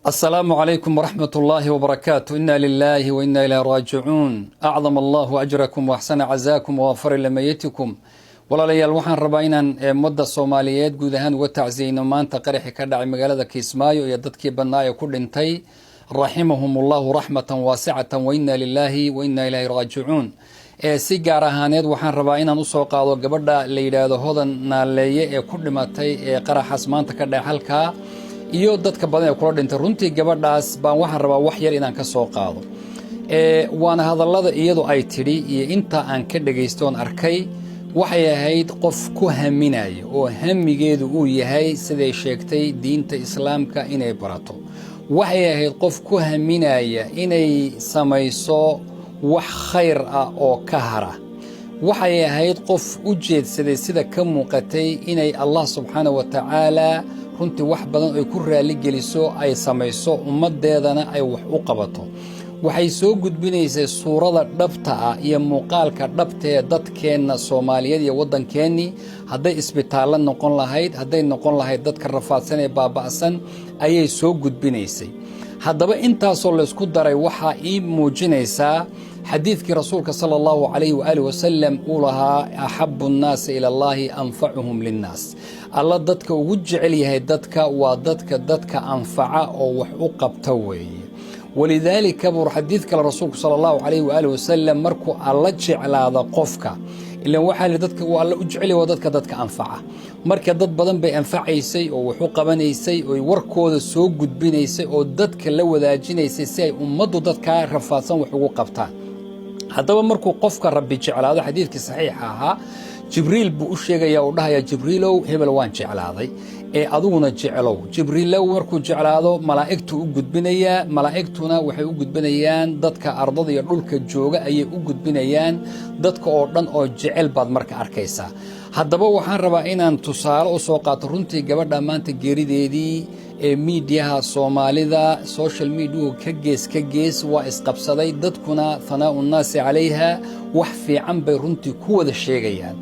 السلام عليكم ورحمة الله وبركاته. إنا لله وإنا إليه راجعون. أعظم الله أجركم وأحسن عزاكم ووفر لميتكم. walaalayaal waxaan rabaa inaan mudda Soomaaliyeed guud ahaan uga tacsiino maanta qaraxi ka dhacay magaalada Kismaayo iyo dadkii badnaa ee ku dhintay rahimahumullahu rahmatan wasi'atan wa inna lillahi wa inna ilayhi raaji'uun. Si gaar ahaaneed waxaan rabaa inaan u soo qaado gabadha la yiraahdo Hodan Naaleeye ee ku dhimatay qaraxas maanta ka dhacay halka iyo dadka badan ee kula dhintay. runtii gabadhaas baan waxaan rabaa wax yar inaan ka soo qaado waana hadallada iyadu ay tiri iyo inta aan ka dhageystoon arkay waxay ahayd qof ku haminayo oo hamigeedu uu yahay siday sheegtay diinta islaamka inay barato. waxay ahayd qof ku haminaya inay samayso wax khayr ah oo ka hara. waxay ahayd qof u jeedsaday sida ka muuqatay inay Allah subhanahu wa ta'ala runtii wax badan ay ku raali geliso ay samayso ummadeedana ay wax u qabato. waxay soo gudbinaysay suurada dhabta ah iyo muuqaalka dhabta ee dadkeena Soomaaliyeed iyo wadankeeni haday isbitaal noqon lahayd haday noqon lahayd dadka rafaadsan ee baaba'san ayay soo gudbinaysay. haddaba intaasoo la isku daray waxa ii muujinaysaa xadiidkii rasuulka sallallahu alayhi wa alihi wasallam uu lahaa ahabbu an-nas ila Allah anfa'uhum lin-nas. alla dadka ugu jecel yahay dadka waa dadka anfaca oo wax u qabta weeye. ولذلك كبر حديث كلا رسول صلى الله عليه وآله وسلم مركو الله جعل هذا قفك إلا وحال دتك والله أجعله ودتك أنفعه مركا دت بدن بأنفعي سي أو حقوق بني سي أو وركو السوق جد بني سي أو دتك لو ذا جني سي ومضوا دتك رفاصا وحقوق بتاع هذا مركو قفك ربي جعل هذا حديث صحيح ها جبريل بوشيغا يا ودها يا جبريلو هبل وان جعل هذا aduguna jeclow jibriil markuu jeclaado malaa'igtu u gudbinaya malaa'igtuna waxay u gudbinayaan dadka ardada iyo dhulka jooga ayay u gudbinayaan dadka oo dhan oo jecel baad marka arkaysa. haddaba waxaan rabaa inaan tusaale u soo qaato runtii gabadha maanta geerideedii meediyaha Soomaalida social media ka gees waa isqabsaday dadkuna thanaa'u naas calayha wax fiican bay runtii ku wada sheegayaan.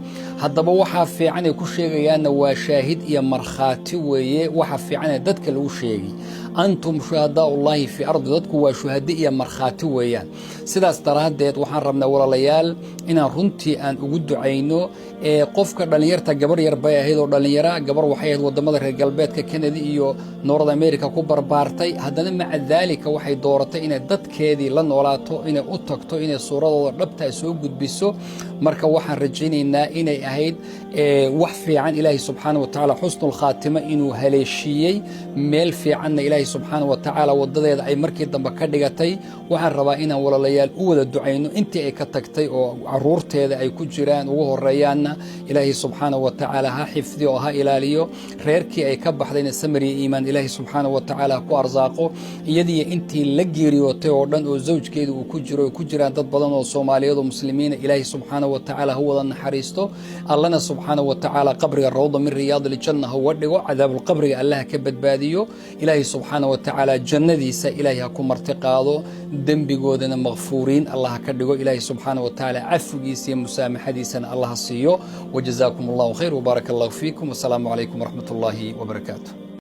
haddaba waxa fiican ay ku sheegayaan waa shaahid iyo markhaati weeye waxa fiican ee dadka lagu sheegay antum shuhadaallahi fi ardi dadku waa shuhada iyo markhaati weeyaan. sidaas daraadeed waxaan rabnaa walaalayaal inaan runtii aan ugu duceyno qofka dhalinyarta gabar yar bay ahayd oo dhalinyara gabar waxay ahayd wadamada reer galbeedka Canada iyo North America ku barbaartay haddana maca daalika waxay dooratay inay dadkeedii la noolaato inay u tagto inay suuradooda dhabta soo gudbiso. marka waxaan rajaynaynaa inay ahayd wax fiican Ilaahay subhanahu wa ta'ala husnul khaatima inuu haleeshiyay meel fiican Ilaahay subhanahu wa ta'ala wadadeeda ay markii dambe ka dhigatay. waxaan rabaa inaan walaalayaal u wada duceyno intii ay ka tagtay oo caruurteeda ay ku jiraan ugu horeeyaana Ilaahay subhanahu wa ta'ala ha xifdiyo oo ha ilaaliyo reerkii ay ka baxdayna samari iimaan Ilaahay subhanahu wa ta'ala ku arsaaqo iyadii intii la geeriyootay oo dhan oo zawjkeedu uu ku jiro ku jiraan dad badan oo Soomaaliyeed oo muslimiin Ilaahay subhanahu wa ta'ala huwa naxariisto allana subhanahu wa ta'ala qabriga rawda min riyaad al-janna huwa dhigo cadaab al-qabriga Allah ka badbaadiyo Ilaahay subhanahu wa ta'ala jannadiisa Ilaahay ha ku martiqaado dambigoodana maghfuuriin Allah ka dhigo Ilaahay subhanahu wa ta'ala afgiisa iyo musaamaxadiisana Allah siiyo. وجزاكم الله خير وبارك الله فيكم والسلام عليكم ورحمة الله وبركاته.